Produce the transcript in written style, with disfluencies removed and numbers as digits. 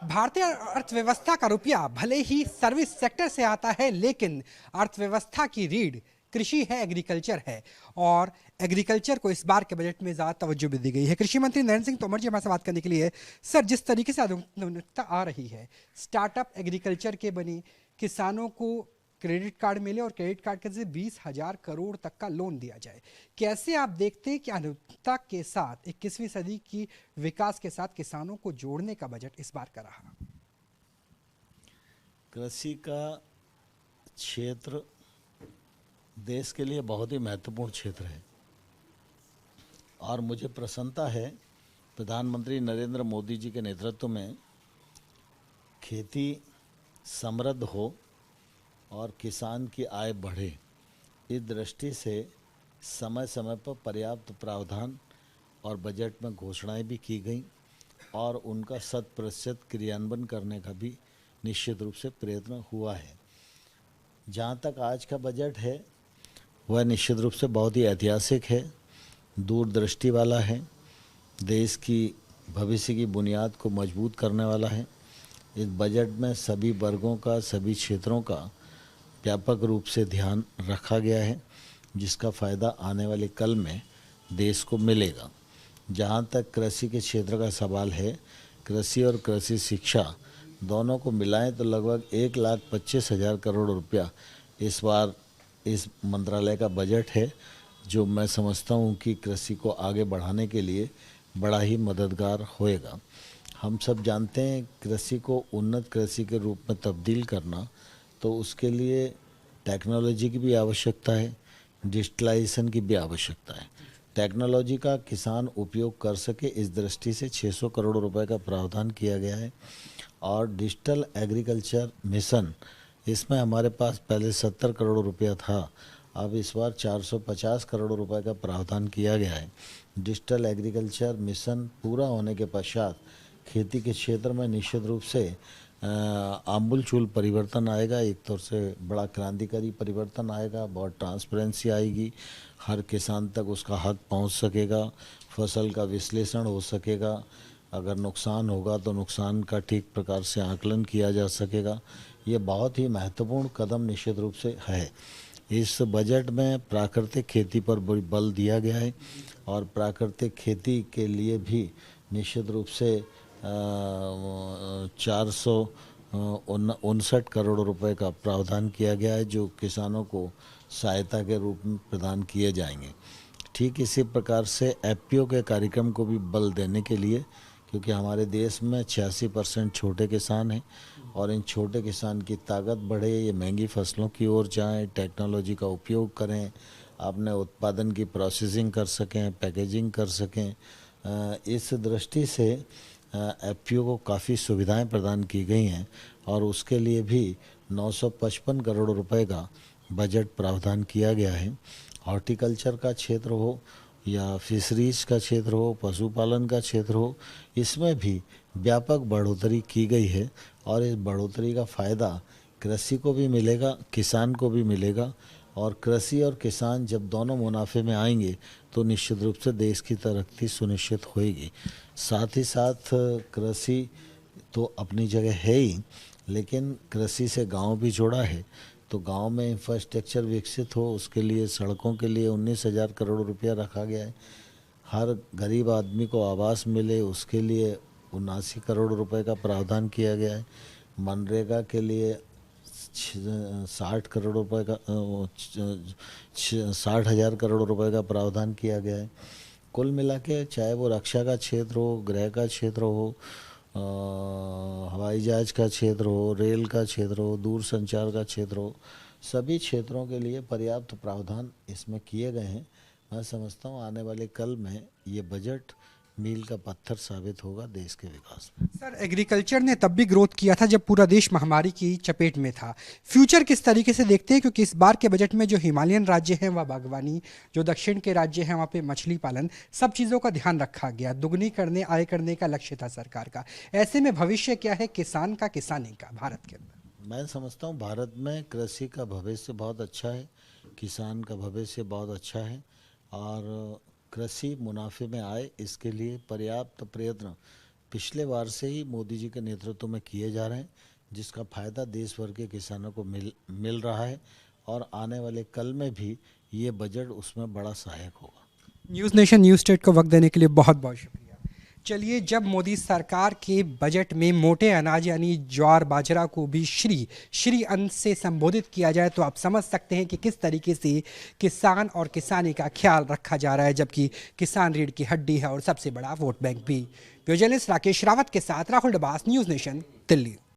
भारतीय अर्थव्यवस्था का रुपया भले ही सर्विस सेक्टर से आता है, लेकिन अर्थव्यवस्था की रीढ़ कृषि है, एग्रीकल्चर है। और एग्रीकल्चर को इस बार के बजट में ज्यादा तवज्जो भी दी गई है। कृषि मंत्री नरेंद्र सिंह तोमर जी हमारे से बात करने के लिए। सर, जिस तरीके से आधुनिकता आ रही है, स्टार्टअप एग्रीकल्चर के बने, किसानों को क्रेडिट कार्ड मिले और क्रेडिट कार्ड के जरिए 20,000 करोड़ तक का लोन दिया जाए, कैसे आप देखते हैं कि आधुनिकता के साथ 21वीं सदी की विकास के साथ किसानों को जोड़ने का बजट इस बार का रहा? कृषि का क्षेत्र देश के लिए बहुत ही महत्वपूर्ण क्षेत्र है और मुझे प्रसन्नता है प्रधानमंत्री नरेंद्र मोदी जी के नेतृत्व में खेती समृद्ध हो और किसान की आय बढ़े। इस दृष्टि से समय समय पर पर्याप्त प्रावधान और बजट में घोषणाएं भी की गई और उनका 100% क्रियान्वयन करने का भी निश्चित रूप से प्रयत्न हुआ है। जहाँ तक आज का बजट है वह निश्चित रूप से बहुत ही ऐतिहासिक है, दूरदृष्टि वाला है, देश की भविष्य की बुनियाद को मजबूत करने वाला है। इस बजट में सभी वर्गों का, सभी क्षेत्रों का व्यापक रूप से ध्यान रखा गया है, जिसका फ़ायदा आने वाले कल में देश को मिलेगा। जहाँ तक कृषि के क्षेत्र का सवाल है, कृषि और कृषि शिक्षा दोनों को मिलाएं तो लगभग 1,25,000 करोड़ रुपया इस बार इस मंत्रालय का बजट है, जो मैं समझता हूँ कि कृषि को आगे बढ़ाने के लिए बड़ा ही मददगार होएगा। हम सब जानते हैं कृषि को उन्नत कृषि के रूप में तब्दील करना, तो उसके लिए टेक्नोलॉजी की भी आवश्यकता है, डिजिटलाइजेशन की भी आवश्यकता है। टेक्नोलॉजी का किसान उपयोग कर सके, इस दृष्टि से 600 करोड़ रुपए का प्रावधान किया गया है। और डिजिटल एग्रीकल्चर मिशन, इसमें हमारे पास पहले 70 करोड़ रुपया था, अब इस बार 450 करोड़ रुपए का प्रावधान किया गया है। डिजिटल एग्रीकल्चर मिशन पूरा होने के पश्चात खेती के क्षेत्र में निश्चित रूप से आमूलचूल परिवर्तन आएगा। एक तौर से बड़ा क्रांतिकारी परिवर्तन आएगा, बहुत ट्रांसपेरेंसी आएगी, हर किसान तक उसका हक पहुंच सकेगा, फसल का विश्लेषण हो सकेगा, अगर नुकसान होगा तो नुकसान का ठीक प्रकार से आकलन किया जा सकेगा। ये बहुत ही महत्वपूर्ण कदम निश्चित रूप से है। इस बजट में प्राकृतिक खेती पर बल दिया गया है और प्राकृतिक खेती के लिए भी निश्चित रूप से 459 करोड़ रुपए का प्रावधान किया गया है, जो किसानों को सहायता के रूप में प्रदान किए जाएंगे। ठीक इसी प्रकार से एफपीओ के कार्यक्रम को भी बल देने के लिए, क्योंकि हमारे देश में 86% छोटे किसान हैं और इन छोटे किसान की ताकत बढ़े, ये महंगी फसलों की ओर जाएं, टेक्नोलॉजी का उपयोग करें, अपने उत्पादन की प्रोसेसिंग कर सकें, पैकेजिंग कर सकें। इस दृष्टि से एफपीओ को काफ़ी सुविधाएं प्रदान की गई हैं और उसके लिए भी 955 करोड़ रुपए का बजट प्रावधान किया गया है। हॉर्टिकल्चर का क्षेत्र हो या फिशरीज का क्षेत्र हो, पशुपालन का क्षेत्र हो, इसमें भी व्यापक बढ़ोतरी की गई है और इस बढ़ोतरी का फ़ायदा कृषि को भी मिलेगा, किसान को भी मिलेगा। और कृषि और किसान जब दोनों मुनाफे में आएंगे तो निश्चित रूप से देश की तरक्की सुनिश्चित होएगी। साथ ही साथ कृषि तो अपनी जगह है ही, लेकिन कृषि से गांव भी जुड़ा है, तो गांव में इंफ्रास्ट्रक्चर विकसित हो, उसके लिए सड़कों के लिए 19,000 करोड़ रुपया रखा गया है। हर गरीब आदमी को आवास मिले, उसके लिए 79 करोड़ रुपए का प्रावधान किया गया है। मनरेगा के लिए 60 करोड़ रुपए का 60,000 करोड़ रुपए का प्रावधान किया गया है। कुल मिला के चाहे वो रक्षा का क्षेत्र हो, गृह का क्षेत्र हो, हवाई जहाज का क्षेत्र हो, रेल का क्षेत्र हो, दूर संचार का क्षेत्र हो, सभी क्षेत्रों के लिए पर्याप्त प्रावधान इसमें किए गए हैं। मैं समझता हूँ आने वाले कल में ये बजट मील का पत्थर साबित होगा देश के विकास में। सर, एग्रीकल्चर ने तब भी ग्रोथ किया था जब पूरा देश महामारी की चपेट में था। फ्यूचर किस तरीके से देखते हैं, क्योंकि इस बार के बजट में जो हिमालयन राज्य हैं वह बागवानी, जो दक्षिण के राज्य हैं वहाँ पे मछली पालन, सब चीज़ों का ध्यान रखा गया, दुगनी करने आय करने का लक्ष्य था सरकार का। ऐसे में भविष्य क्या है किसान का, किसानी का भारत के अंदर? मैं समझता हूँ भारत में कृषि का भविष्य बहुत अच्छा है, किसान का भविष्य बहुत अच्छा है और कृषि मुनाफे में आए, इसके लिए पर्याप्त प्रयत्न पिछले बार से ही मोदी जी के नेतृत्व में किए जा रहे हैं, जिसका फ़ायदा देश भर के किसानों को मिल रहा है और आने वाले कल में भी ये बजट उसमें बड़ा सहायक होगा। न्यूज़ नेशन न्यूज़ स्टेट को वक्त देने के लिए बहुत बहुत शुक्रिया। चलिए, जब मोदी सरकार के बजट में मोटे अनाज यानी ज्वार बाजरा को भी श्री अन्न से संबोधित किया जाए तो आप समझ सकते हैं कि किस तरीके से किसान और किसानी का ख्याल रखा जा रहा है, जबकि किसान रीढ़ की हड्डी है और सबसे बड़ा वोट बैंक भी। जर्नलिस्ट राकेश रावत के साथ राहुल डबास, न्यूज़ नेशन, दिल्ली।